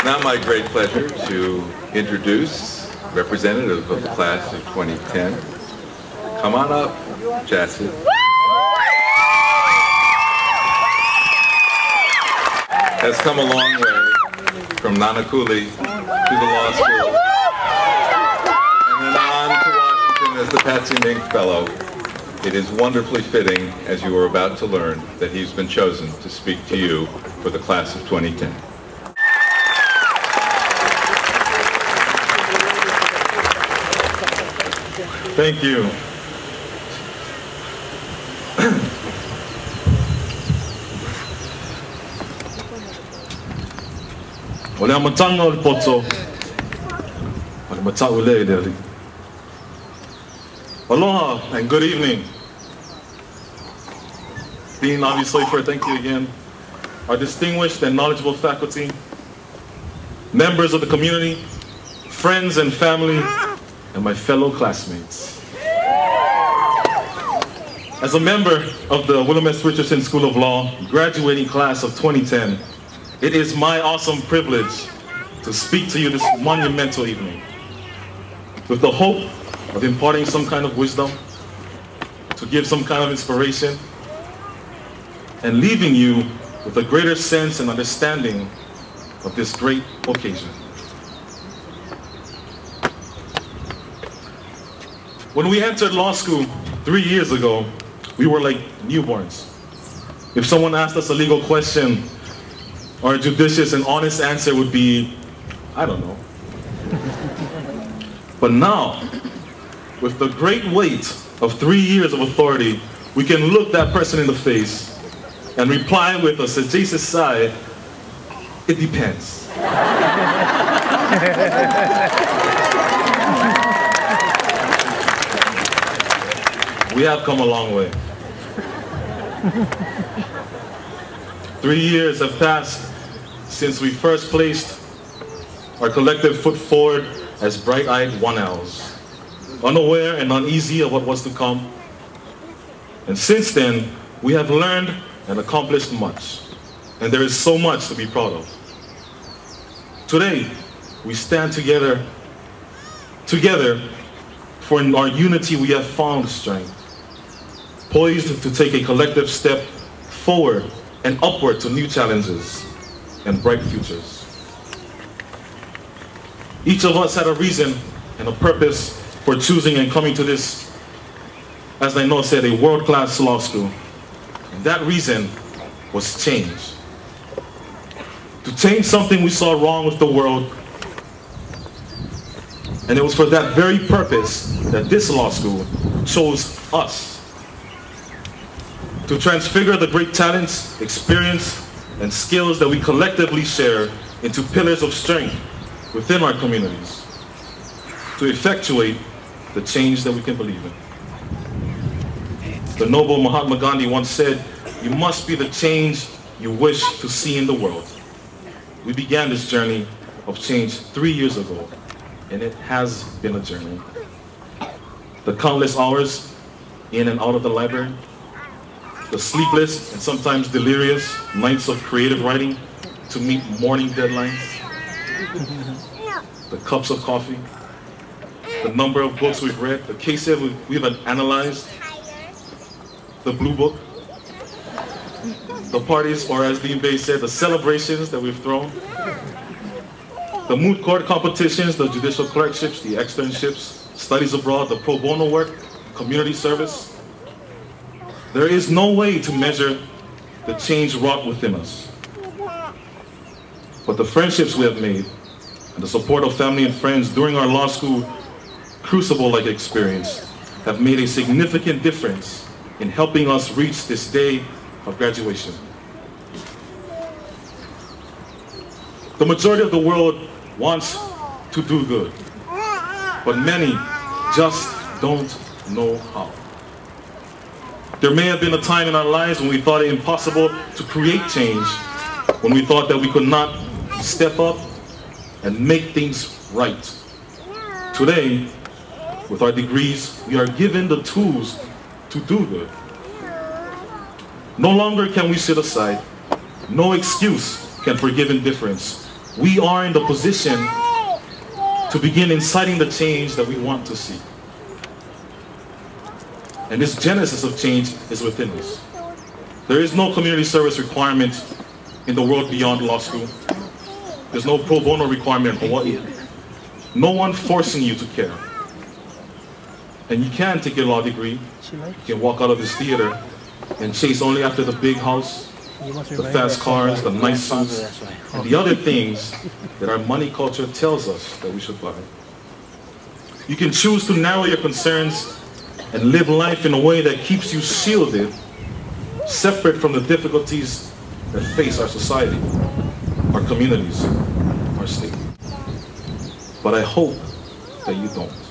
Now my great pleasure to introduce representative of the class of 2010. Come on up, Chasid. Has come a long way from Nanakuli to the law school, and then on to Washington as the Patsy Mink Fellow. It is wonderfully fitting, as you are about to learn, that he's been chosen to speak to you for the class of 2010. Thank you. Oleh matanga ul poto, oleh mata ule dari. Aloha and good evening. Dean Avi Soifer, thank you again. Our distinguished and knowledgeable faculty, members of the community, friends and family, and my fellow classmates. As a member of the William S. Richardson School of Law, graduating class of 2010, it is my awesome privilege to speak to you this monumental evening with the hope of imparting some kind of wisdom, to give some kind of inspiration, and leaving you with a greater sense and understanding of this great occasion. When we entered law school 3 years ago, we were like newborns. If someone asked us a legal question, our judicious and honest answer would be, I don't know. But now, with the great weight of 3 years of authority, we can look that person in the face and reply with a sagacious sigh, it depends. We have come a long way. 3 years have passed since we first placed our collective foot forward as bright-eyed one-owls, unaware and uneasy of what was to come. And since then, we have learned and accomplished much, and there is so much to be proud of. Today, we stand together, for in our unity we have found strength, poised to take a collective step forward and upward to new challenges and bright futures. Each of us had a reason and a purpose for choosing and coming to this, as I know said, a world-class law school. And that reason was change. To change something we saw wrong with the world. And it was for that very purpose that this law school chose us. To transfigure the great talents, experience, and skills that we collectively share into pillars of strength within our communities. To effectuate the change that we can believe in. The noble Mahatma Gandhi once said, "You must be the change you wish to see in the world." We began this journey of change 3 years ago, and it has been a journey. The countless hours in and out of the library, the sleepless and sometimes delirious nights of creative writing to meet morning deadlines, the cups of coffee, the number of books we've read, the cases we've analyzed, the blue book, the parties, or as Dean Bay said, the celebrations that we've thrown, the moot court competitions, the judicial clerkships, the externships, studies abroad, the pro bono work, community service. There is no way to measure the change wrought within us. But the friendships we have made and the support of family and friends during our law school crucible-like experience have made a significant difference in helping us reach this day of graduation. The majority of the world wants to do good, but many just don't know how. There may have been a time in our lives when we thought it impossible to create change, when we thought that we could not step up and make things right. Today, with our degrees, we are given the tools to do good. No longer can we sit aside. No excuse can forgive indifference we are in the position to begin inciting the change that we want to see. And this genesis of change is within us. There is no community service requirement in the world beyond law school. There's no pro bono requirement for what you. No one forcing you to care. And you can take your law degree. You can walk out of this theater and chase only after the big house, the fast cars, the nice suits, and the other things that our money culture tells us that we should buy. You can choose to narrow your concerns and live life in a way that keeps you shielded, separate from the difficulties that face our society, our communities, our state. But I hope that you don't.